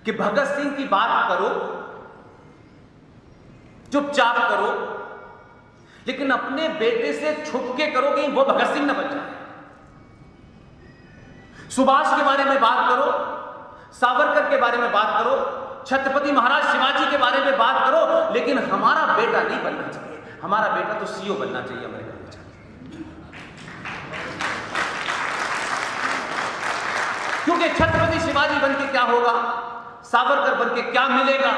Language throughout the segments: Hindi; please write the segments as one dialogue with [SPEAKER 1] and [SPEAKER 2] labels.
[SPEAKER 1] कि भगत सिंह की बात करो, चुपचाप करो, लेकिन अपने बेटे से छुप के करो कहीं वो भगत सिंह न बन जाए। सुभाष के बारे में बात करो, सावरकर के बारे में बात करो, छत्रपति महाराज शिवाजी के बारे में बात करो, लेकिन हमारा बेटा नहीं बनना चाहिए। हमारा बेटा तो सीईओ बनना चाहिए अमेरिका में जाके। क्योंकि छत्रपति शिवाजी बन के क्या होगा, सावरकर बन के क्या मिलेगा?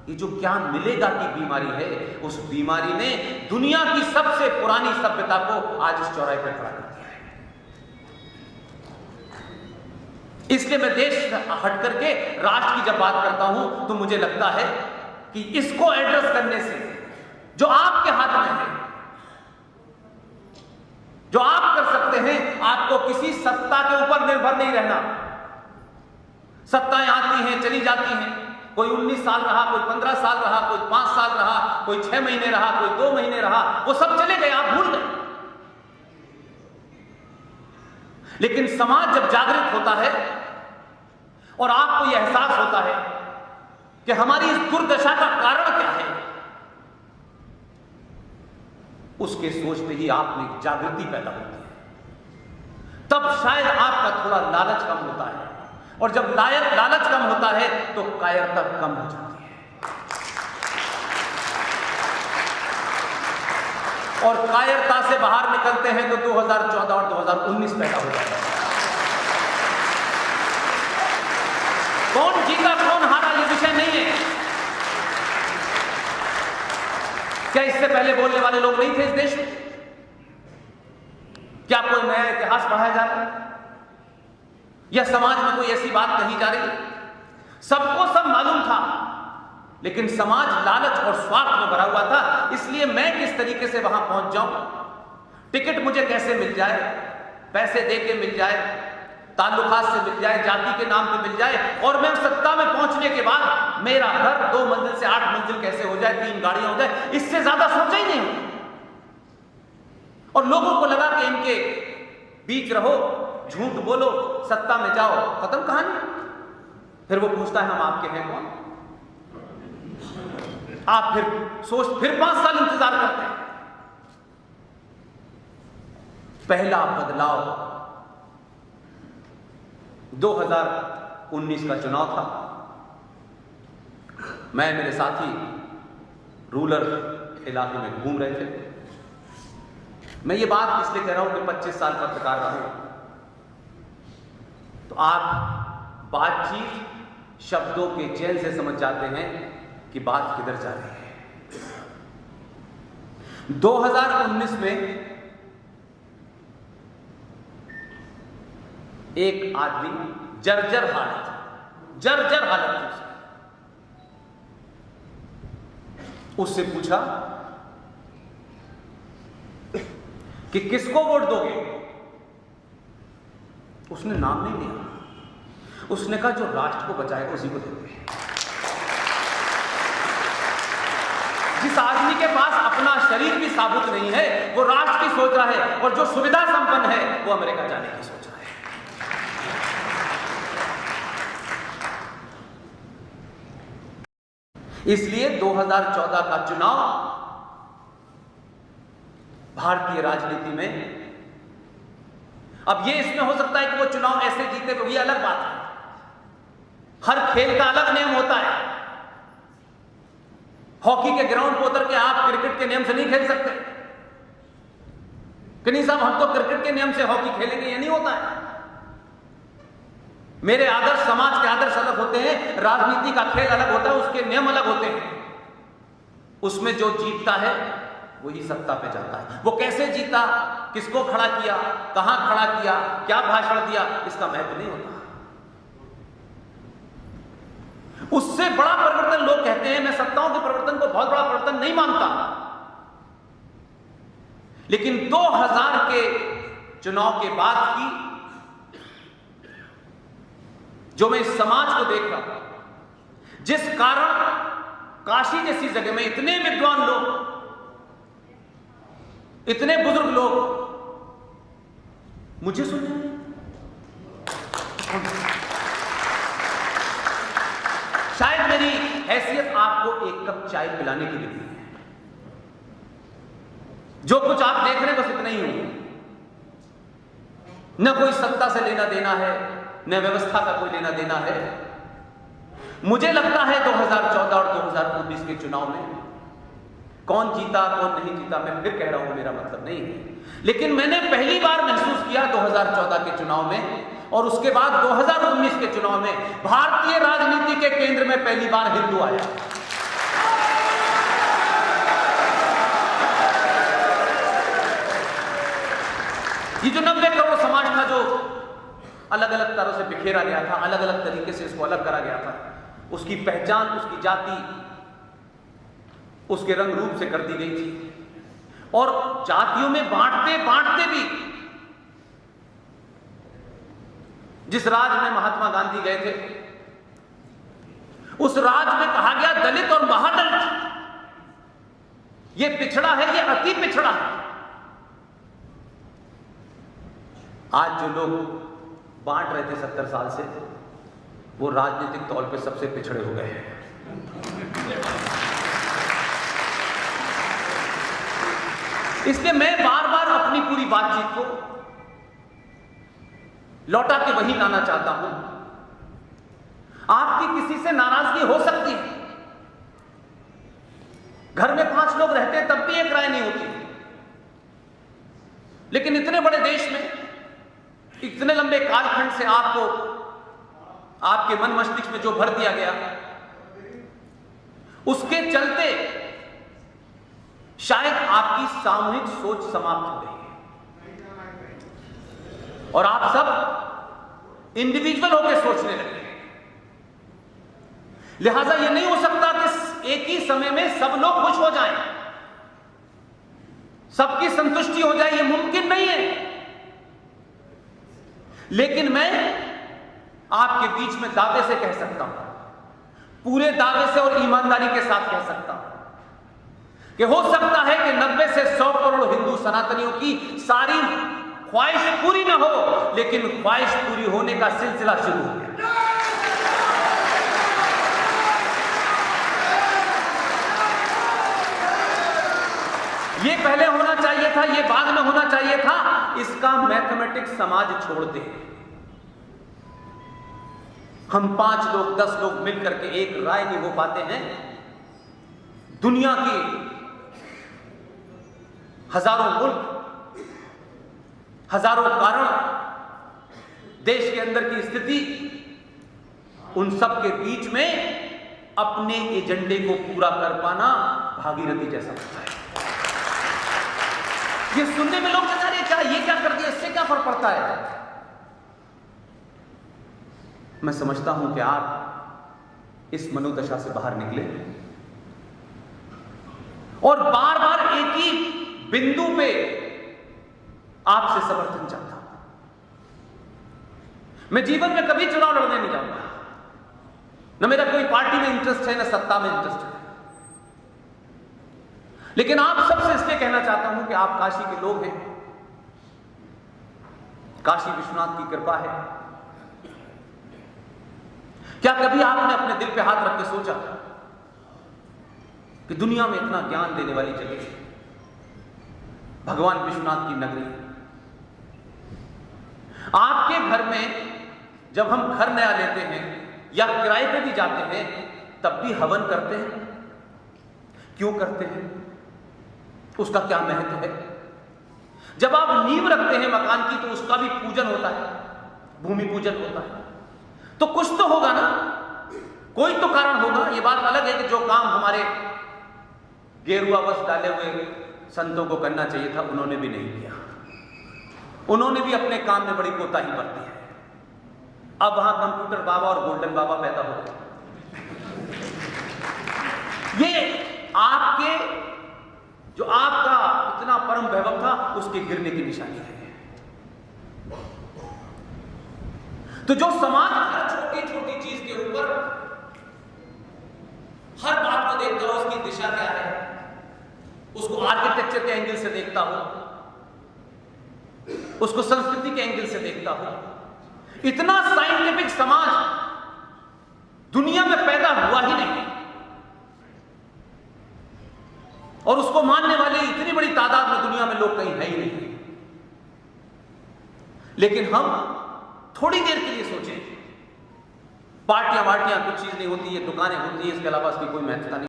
[SPEAKER 1] ये जो क्या मिलेगा की बीमारी है, उस बीमारी ने दुनिया की सबसे पुरानी सभ्यता को आज इस चौराहे पर खड़ा कर दिया है। इसलिए मैं देश हट करके राष्ट्र की जब बात करता हूं तो मुझे लगता है कि इसको एड्रेस करने से जो आपके हाथ में है, जो आप कर सकते हैं, आपको किसी सत्ता के ऊपर निर्भर नहीं रहना। सत्ताएं आती हैं, चली जाती हैं, कोई 19 साल रहा, कोई 15 साल रहा, कोई 5 साल रहा, कोई 6 महीने रहा, कोई 2 महीने रहा, वो सब चले गए, आप भूल गए। लेकिन समाज जब जागृत होता है और आपको यह एहसास होता है कि हमारी इस दुर्दशा का कारण क्या है, उसके सोचते ही आप में जागृति पैदा होती है। तब शायद आपका थोड़ा लालच कम होता है, और जब लालच कम होता है तो कायरता कम हो जाती है, और कायरता से बाहर निकलते हैं तो 2014 और 2019 पैदा हो जाता है। कौन जीता कौन हारा ये विषय नहीं है। क्या इससे पहले बोलने वाले लोग नहीं थे इस देश में? क्या कोई नया इतिहास पढ़ाया जा रहा है, या समाज में कोई ऐसी बात कही जा रही है? सबको सब मालूम था, लेकिन समाज लालच और स्वार्थ में भरा हुआ था। इसलिए मैं किस तरीके से वहां पहुंच जाऊं, टिकट मुझे कैसे मिल जाए, पैसे दे के मिल जाए, ताल्लुकात से मिल जाए, जाति के नाम पे मिल जाए, और मैं सत्ता में पहुंचने के बाद मेरा घर 2 मंजिल से 8 मंजिल कैसे हो जाए, 3 गाड़ियां हो जाए, इससे ज्यादा सोचा ही नहीं। और लोगों को लगा कि इनके बीच रहो, झूठ बोलो, सत्ता में जाओ, खत्म कहानी। फिर वो पूछता है हम आपके हैं कौन? आप फिर 5 साल इंतजार करते हैं। पहला बदलाव 2019 का चुनाव था। मैं, मेरे साथी रूरल इलाके में घूम रहे थे। मैं ये बात इसलिए कह रहा हूं कि 25 साल पत्रकार रहा हूं, तो आप बातचीत शब्दों के चैन से समझ जाते हैं कि बात किधर जा रही है। 2019 में एक आदमी जर्जर हालत थी, उससे पूछा कि किसको वोट दोगे? उसने नाम नहीं लिया, उसने कहा जो राष्ट्र को बचाएगा उसी को देंगे। जिस आदमी के पास अपना शरीर भी साबुत नहीं है, वो राष्ट्र की सोच रहा है, और जो सुविधा संपन्न है वो अमेरिका जाने की सोच रहा है। इसलिए 2014 का चुनाव भारतीय राजनीति में, अब ये इसमें हो सकता है कि वो चुनाव ऐसे जीते, तो ये अलग बात है। हर खेल का अलग नियम होता है। हॉकी के ग्राउंड पर उतर के आप क्रिकेट के नियम से नहीं खेल सकते कि नहीं साहब हम तो क्रिकेट के नियम से हॉकी खेलेंगे, ये नहीं होता है। मेरे आदर्श, समाज के आदर्श अलग होते हैं, राजनीति का खेल अलग होता है, उसके नियम अलग होते हैं। उसमें जो जीतता है वही सत्ता पे जाता है। वो कैसे जीता, किसको खड़ा किया, कहां खड़ा किया, क्या भाषण दिया, इसका महत्व नहीं होता। उससे बड़ा परिवर्तन लोग कहते हैं, मैं सत्ताओं के परिवर्तन को बहुत बड़ा परिवर्तन नहीं मानता, लेकिन 2000 के चुनाव के बाद की जो मैं इस समाज को देख रहा हूं, जिस कारण काशी जैसी जगह में इतने विद्वान लोग, इतने बुजुर्ग लोग मुझे सुन रहे हैं, हैसियत आपको एक कप चाय पिलाने की मिली है। जो कुछ आप देख रहे हैं बस इतना ही हो, न कोई सत्ता से लेना देना है, न व्यवस्था का कोई लेना देना है। मुझे लगता है 2014 और 2019 के चुनाव में कौन जीता कौन नहीं जीता मैं फिर कह रहा हूं, मेरा मतलब नहीं है, लेकिन मैंने पहली बार महसूस किया 2014 के चुनाव में और उसके बाद 2019 के चुनाव में भारतीय राजनीति के केंद्र में पहली बार हिंदू आया। ये जो 90 करोड़ समाज था जो अलग अलग तरह से बिखेरा गया था, अलग अलग तरीके से इसको अलग करा गया था, उसकी पहचान, उसकी जाति, उसके रंग रूप से कर दी गई थी। और जातियों में बांटते बांटते भी जिस राज्य में महात्मा गांधी गए थे उस राज्य में कहा गया दलित और महादलित ये पिछड़ा है, ये अति पिछड़ा है। आज जो लोग बांट रहे थे 70 साल से वो राजनीतिक तौर पे सबसे पिछड़े हो गए हैं। इसलिए मैं बार बार अपनी पूरी बातचीत को लौटा के वही लाना चाहता हूं। आपकी किसी से नाराजगी हो सकती है, घर में 5 लोग रहते हैं तब भी एक राय नहीं होती, लेकिन इतने बड़े देश में इतने लंबे कालखंड से आपको आपके मन मस्तिष्क में जो भर दिया गया उसके चलते शायद आपकी सामूहिक सोच समाप्त हो गई है और आप सब इंडिविजुअल होकर सोचने लगे। लिहाजा यह नहीं हो सकता कि एक ही समय में सब लोग खुश हो जाएं, सबकी संतुष्टि हो जाए, यह मुमकिन नहीं है। लेकिन मैं आपके बीच में दावे से कह सकता हूं, पूरे दावे से और ईमानदारी के साथ कह सकता हूं कि हो सकता है कि 90 से 100 करोड़ हिंदू सनातनियों की सारी ख्वाहिश पूरी ना हो, लेकिन ख्वाहिश पूरी होने का सिलसिला शुरू हो गया। ये पहले होना चाहिए था, ये बाद में होना चाहिए था, इसका मैथमेटिक्स समाज छोड़ दे। हम 5 लोग 10 लोग मिलकर के एक राय नहीं हो पाते हैं। दुनिया की हजारों मुल्क, हजारों कारण, देश के अंदर की स्थिति, उन सब के बीच में अपने एजेंडे को पूरा कर पाना भागीरथी जैसा होता है। ये सुनने में लोग बता रहे क्या, ये क्या कर दिया, इससे क्या फर्क पड़ता है। मैं समझता हूं कि आप इस मनोदशा से बाहर निकले और बार बार एक ही बिंदु पे आपसे समर्थन चाहता हूं। मैं जीवन में कभी चुनाव लड़ने नहीं जाऊंगा, न मेरा कोई पार्टी में इंटरेस्ट है, न सत्ता में इंटरेस्ट है, लेकिन आप सबसे इसलिए कहना चाहता हूं कि आप काशी के लोग हैं, काशी विश्वनाथ की कृपा है। क्या कभी आपने अपने दिल पे हाथ रख के सोचा कि दुनिया में इतना ज्ञान देने वाली जगह भगवान विश्वनाथ की नगरी, आपके घर में जब हम घर नया लेते हैं या किराए पे भी जाते हैं तब भी हवन करते हैं? क्यों करते हैं? उसका क्या महत्व है? जब आप नींव रखते हैं मकान की तो उसका भी पूजन होता है, भूमि पूजन होता है, तो कुछ तो होगा ना, कोई तो कारण होगा। यह बात अलग है कि जो काम हमारे गेरुआ वस्त्र डाले हुए संतों को करना चाहिए था उन्होंने भी नहीं किया, उन्होंने भी अपने काम में बड़ी कोताही बरती है। अब वहां कंप्यूटर बाबा और गोल्डन बाबा पैदा हो गए। ये आपके जो आपका इतना परम वैभव था उसके गिरने की निशानी है। तो जो समाज हर छोटी छोटी चीज के ऊपर हर बात को देखता हो, उसकी दिशा क्या है, उसको आर्किटेक्चर के एंगल से देखता हो, उसको संस्कृति के एंगल से देखता हो, इतना साइंटिफिक समाज दुनिया में पैदा हुआ ही नहीं। और उसको मानने वाले इतनी बड़ी तादाद में दुनिया में लोग कहीं है ही नहीं। लेकिन हम थोड़ी देर के लिए सोचें, पार्टियां वार्टियां कुछ चीज नहीं होती, ये दुकानें होती है, इसके अलावा इसकी कोई महत्वता नहीं।